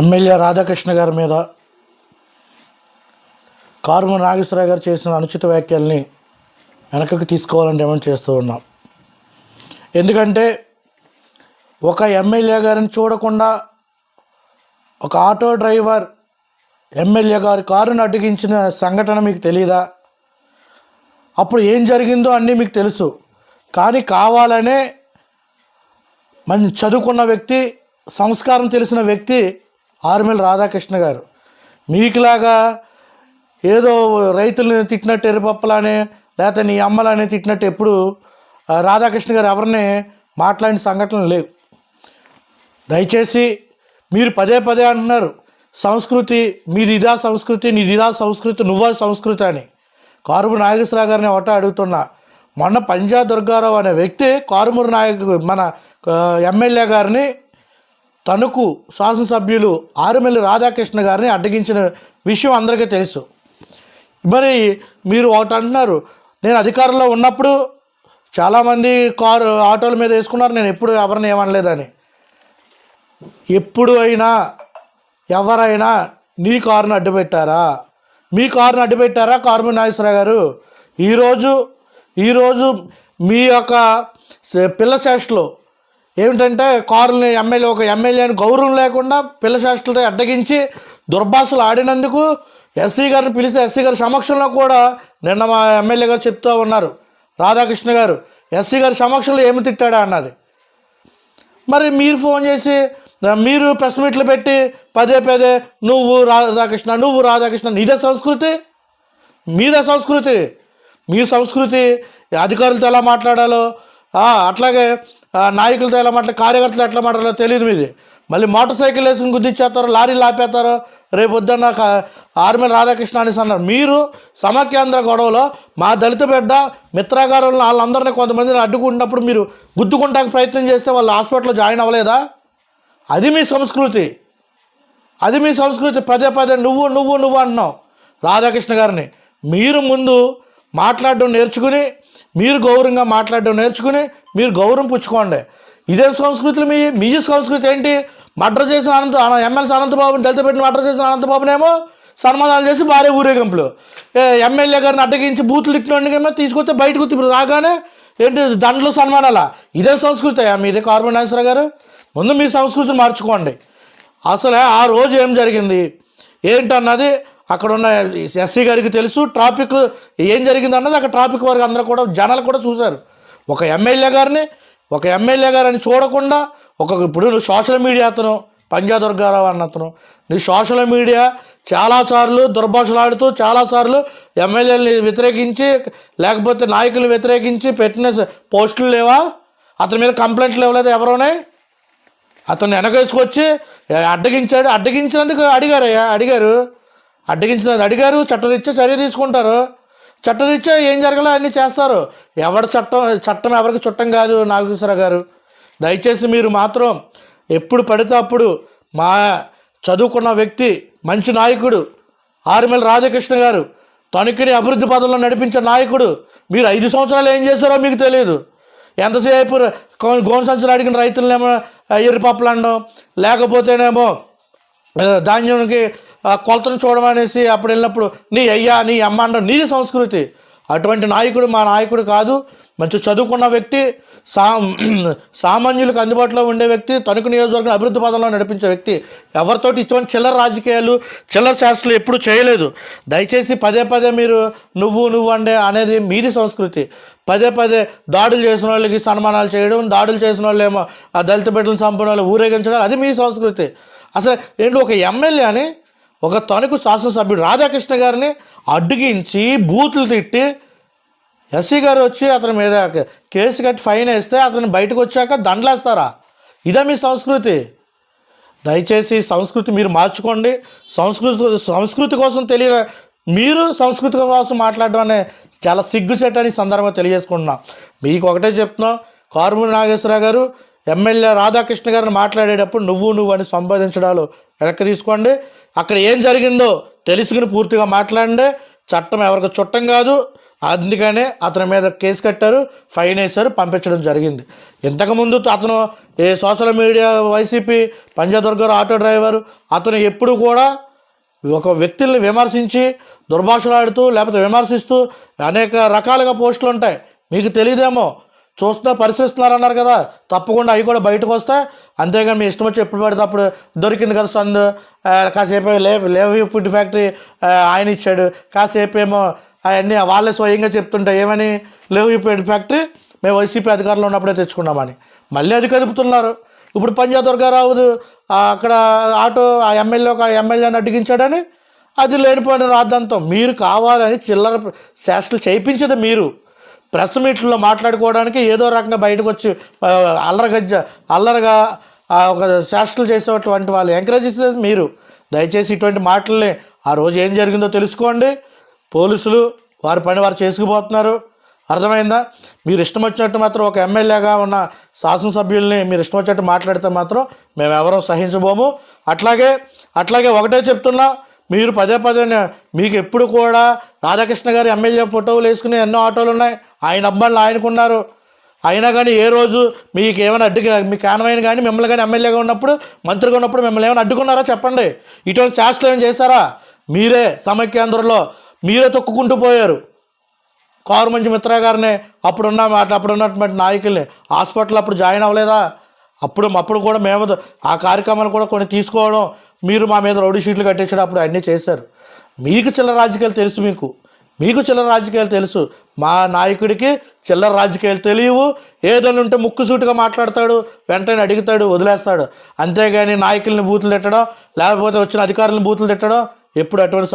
MLA Radhakrishna గారి మీద కారుమూరి నాగేశ్వరరావు గారు చేసిన అనుచిత వ్యాఖ్యల్ని వెనక్కి తీసుకోవాలని డిమాండ్ చేస్తూ ఉన్నాం. ఎందుకంటే ఒక ఎమ్మెల్యే గారిని చూడకుండా ఒక ఆటో డ్రైవర్ ఎమ్మెల్యే గారి కారును అడ్డగించిన సంఘటన మీకు తెలియదా? అప్పుడు ఏం జరిగిందో అన్నీ మీకు తెలుసు. కానీ కావాలనే మంచి చదువుకున్న వ్యక్తి, సంస్కారం తెలిసిన వ్యక్తి ఆర్మిల్ రాధాకృష్ణ గారు మీకులాగా ఏదో రైతుల్ని తిట్టినట్టు ఎరుపప్పలానే లేకపోతే నీ అమ్మలానే తిట్టినట్టు ఎప్పుడు రాధాకృష్ణ గారు ఎవరిని మాట్లాడిన సంఘటనలు లేవు. దయచేసి మీరు పదే పదే అంటున్నారు సంస్కృతి మీది ఇదా సంస్కృతి, నీది ఇదా సంస్కృతి, నువ్వా సంస్కృతి అని. కారుమూరి నాగేశ్వరరావు గారిని ఒకట అడుగుతున్నా. మొన్న పంజా దుర్గారావు అనే వ్యక్తి కారుమూరి మన ఎమ్మెల్యే గారిని తణుకు శాసనసభ్యులు ఆరుమిల్లి రాధాకృష్ణ గారిని అడ్డగించిన విషయం అందరికీ తెలుసు. మరి మీరు ఒకటి అంటున్నారు, నేను అధికారంలో ఉన్నప్పుడు చాలామంది ఆటోల మీద వేసుకున్నారు, నేను ఎప్పుడు ఎవరిని ఏమనలేదని. ఎప్పుడు అయినా ఎవరైనా నీ కారును అడ్డుపెట్టారా? మీ కారును అడ్డుపెట్టారా కారుమూరి నాగేశ్వరరావు గారు? ఈరోజు మీ యొక్క పిల్ల చేష్టలు ఏమిటంటే కారుని ఒక ఎమ్మెల్యేని గౌరవం లేకుండా పిల్ల చేష్టలతో అడ్డగించి దుర్భాషలు ఆడినందుకు ఎస్సీ గారిని పిలిస్తే ఎస్సీ గారి సమక్షంలో కూడా నిన్న మా ఎమ్మెల్యే గారు చెప్తూ ఉన్నారు రాధాకృష్ణ గారు ఎస్సీ గారి సమక్షంలో ఏమి తిట్టాడా అన్నది. మరి మీరు ఫోన్ చేసి మీరు ప్రెస్ మీట్లు పెట్టి పదే పదే నువ్వు రాధాకృష్ణ నీదే సంస్కృతి, మీదే సంస్కృతి. మీ సంస్కృతి అధికారులతో ఎలా మాట్లాడాలో అట్లాగే నాయకులతో ఎలా కార్యకర్తలు ఎట్లా మాట్లాడాలో తెలియదు మీది. మళ్ళీ మోటార్ సైకిల్ వేసుకుని గుద్దిచ్చేస్తారు, లారీలు ఆపేస్తారు. రేపు వద్దన్న ఆర్మిల్ రాధాకృష్ణ అనేసి అన్నారు. మీరు సమాఖ్యాంధ్ర గొడవలో మా దళిత బిడ్డ మిత్రాగారులను వాళ్ళందరినీ కొంతమందిని అడ్డుకున్నప్పుడు మీరు గుద్దుకుంటానికి ప్రయత్నం చేస్తే వాళ్ళు హాస్పిటల్లో జాయిన్ అవ్వలేదా? అది మీ సంస్కృతి, అది మీ సంస్కృతి. పదే పదే నువ్వు అంటున్నావు రాధాకృష్ణ గారిని. మీరు ముందు మాట్లాడడం నేర్చుకుని, మీరు గౌరవంగా మాట్లాడడం నేర్చుకుని మీరు గౌరవం పుచ్చుకోండి. ఇదే సంస్కృతులు మీ సంస్కృతి ఏంటి? మర్డర్ చేసిన ఎమ్మెల్సీ అనంతబాబుని దళిత పెట్టిన మర్డర్ చేసిన అనంతబాబునేమో సన్మానాలు చేసి భారీ ఊరేగింపులు, ఎమ్మెల్యే గారిని అడ్డగించి బూతులు తిట్టినోడికేమో తీసుకొస్తే బయటకు రాగానే ఏంటి దండలు సన్మానాలా? ఇదే సంస్కృతి మీదే కారుమూరి నాగేశ్వరరావు గారు? ముందు మీ సంస్కృతిని మార్చుకోండి. అసలే ఆ రోజు ఏం జరిగింది ఏంటన్నది అక్కడ ఉన్న ఎస్సీ గారికి తెలుసు. ట్రాఫిక్ ఏం జరిగింది అన్నది అక్కడ ట్రాఫిక్ వారికి అందరూ కూడా జనాలు కూడా చూశారు. ఒక ఎమ్మెల్యే గారిని చూడకుండా ఇప్పుడు నువ్వు సోషల్ మీడియా అతను పంజా దుర్గారావు అన్న అతను నీ సోషల్ మీడియా చాలాసార్లు దుర్భాషలాడుతూ చాలాసార్లు ఎమ్మెల్యేని వ్యతిరేకించి లేకపోతే నాయకులు వ్యతిరేకించి పెట్టిన పోస్టులు లేవా? అతని మీద కంప్లైంట్లు ఇవ్వలేదు ఎవరోనే? అతన్ని వెనకేసుకొచ్చి అడ్డగించినందుకు అడిగారు చట్టరీత్యా చర్య తీసుకుంటారు. చట్టరీత్యా ఏం జరగాలో అన్నీ చేస్తారు. చట్టం ఎవరికి చుట్టం కాదు. నాగేశ్వరరావు గారు దయచేసి మీరు మాత్రం ఎప్పుడు పడితే అప్పుడు మా చదువుకున్న వ్యక్తి మంచి నాయకుడు ఆరుమిల్లి రాధాకృష్ణ గారు తణుకుని అభివృద్ధి పదంలో నడిపించే నాయకుడు. మీరు 5 సంవత్సరాలు ఏం చేశారో మీకు తెలియదు. ఎంతసేపు గోను సంచులు అడిగిన రైతులనేమో ఎర్రిపప్పులు అనడం, లేకపోతేనేమో ధాన్యానికి కొలతను చూడమనేసి అప్పుడు వెళ్ళినప్పుడు నీ అయ్యా నీ అమ్మ అనడం నీది సంస్కృతి. అటువంటి నాయకుడు మా నాయకుడు కాదు. మంచి చదువుకున్న వ్యక్తి, సామాన్యులకు అందుబాటులో ఉండే వ్యక్తి, తణుకు నియోజకవర్గం అభివృద్ధి పదంలో నడిపించే వ్యక్తి. ఎవరితోటి ఇటువంటి చిల్లర రాజకీయాలు చిల్లర శాస్త్రాలు ఎప్పుడు చేయలేదు. దయచేసి పదే పదే మీరు నువ్వు అనేది మీది సంస్కృతి. పదే పదే దాడులు చేసిన వాళ్ళకి సన్మానాలు చేయడం, దాడులు చేసిన వాళ్ళేమో ఆ దళిత బిడ్డలను చంపిన వాళ్ళు ఊరేగించడం, అది మీ సంస్కృతి. అసలు ఏంటి ఒక ఎమ్మెల్యేని ఒక తణుకు శాసనసభ్యుడు రాధాకృష్ణ గారిని అడ్డగించి బూతులు తిట్టి ఎస్సీ గారు వచ్చి అతని మీద కేసు కట్టి ఫైన్ వేస్తే అతను బయటకు వచ్చాక దండలేస్తారా? ఇదే మీ సంస్కృతి. దయచేసి సంస్కృతి మీరు మార్చుకోండి. సంస్కృతి కోసం మీరు సంస్కృతి కోసం మాట్లాడడం అనే చాలా సిగ్గుసేట్ అని సందర్భంగా తెలియజేసుకుంటున్నాం. మీకు ఒకటే చెప్తున్నాం, కారుమూరి నాగేశ్వరరావు గారు ఎమ్మెల్యే రాధాకృష్ణ గారిని మాట్లాడేటప్పుడు నువ్వు అని సంబోధించడాలు వెనక్కి తీసుకోండి. అక్కడ ఏం జరిగిందో తెలుసుకుని పూర్తిగా మాట్లాడండి. చట్టం ఎవరికి చుట్టం కాదు. అందుకనే అతని మీద కేసు కట్టారు, ఫైన్ వేశారు, పంపించడం జరిగింది. ఇంతకుముందు అతను ఏ social media YCP Panja Durgarao auto driver, అతను ఎప్పుడు కూడా ఒక వ్యక్తుల్ని విమర్శించి దుర్భాషలాడుతూ లేకపోతే విమర్శిస్తూ అనేక రకాలుగా పోస్టులు ఉంటాయి. మీకు తెలియదేమో, చూస్తున్నా పరిశీలిస్తున్నారన్నారు కదా, తప్పకుండా అవి కూడా బయటకు వస్తాయి. అంతేగాని మీ ఇష్టం వచ్చి ఎప్పుడు పడితే అప్పుడు దొరికింది కదా సందు, కాసేపు లేవ్ ఫుడ్ ఫ్యాక్టరీ ఆయన ఇచ్చాడు, కాసేపు ఏమో అవన్నీ వాళ్ళే స్వయంగా చెప్తుంటాయి ఏమని, లేవ్ ఫుడ్ ఫ్యాక్టరీ మేము వైసీపీ అధికారంలో ఉన్నప్పుడే తెచ్చుకున్నామని. మళ్ళీ అది కదుపుతున్నారు. ఇప్పుడు పంజాదుర్గారావు అక్కడ ఆటో ఆ ఎమ్మెల్యేని అడ్డగించాడని అది లేనిపోయిన రాద్ధాంతం. మీరు కావాలని చిల్లర శాస్త్రాలు చేయించేది మీరు. ప్రెస్ మీట్లో మాట్లాడుకోవడానికి ఏదో రకంగా బయటకు వచ్చి అల్లరగా ఒక శాస్త్రాలు చేసేటువంటి వాళ్ళు ఎంకరేజ్ చేసేది మీరు. దయచేసి ఇటువంటి మాటల్ని ఆ రోజు ఏం జరిగిందో తెలుసుకోండి. పోలీసులు వారి పని వారు చేసుకుపోతున్నారు, అర్థమైందా? మీరు ఇష్టం వచ్చినట్టు మాత్రం ఒక ఎమ్మెల్యేగా ఉన్న శాసనసభ్యుల్ని మీరు ఇష్టం వచ్చినట్టు మాట్లాడితే మాత్రం మేము ఎవరూ సహించబోము. అట్లాగే ఒకటే చెప్తున్నా, మీరు పదే మీకు ఎప్పుడు కూడా రాధాకృష్ణ గారి ఎమ్మెల్యే ఫోటోలు వేసుకునే ఎన్నో ఆటోలు ఉన్నాయి, ఆయన అబ్బాయిలు ఆయనకున్నారు. అయినా కానీ ఏ రోజు మీకు ఏమైనా మీకు కానమైన కానీ మిమ్మల్ని కానీ ఎమ్మెల్యేగా ఉన్నప్పుడు మంత్రిగా ఉన్నప్పుడు మిమ్మల్ని ఏమైనా అడ్డుకున్నారా చెప్పండి? ఇటువంటి చేష్టలు ఏమైనా చేశారా? మీరే సమైక్యాంధ్రలో మీరే తొక్కుకుంటూ పోయారు. కారుమంచి మిత్రా గారిని అప్పుడున్నటువంటి నాయకుల్ని హాస్పిటల్ అప్పుడు జాయిన్ అవ్వలేదా? అప్పుడు కూడా మేము ఆ కార్యక్రమాలు కూడా కొన్ని తీసుకోవడం, మీరు మా మీద రౌడీ షీట్లు కట్టించడం అప్పుడు అన్నీ చేశారు. మీకు చిల్లర రాజకీయాలు తెలుసు, మీకు చిల్లర రాజకీయాలు తెలుసు. మా నాయకుడికి చిల్లర రాజకీయాలు తెలియవు. ఏదైనా ఉంటే ముక్కుసూటిగా మాట్లాడతాడు, వెంటనే అడుగుతాడు, వదిలేస్తాడు. అంతేగాని నాయకుల్ని బూతులు తిట్టడం లేకపోతే వచ్చిన అధికారులను బూతులు తిట్టడం ఎప్పుడు అటువంటి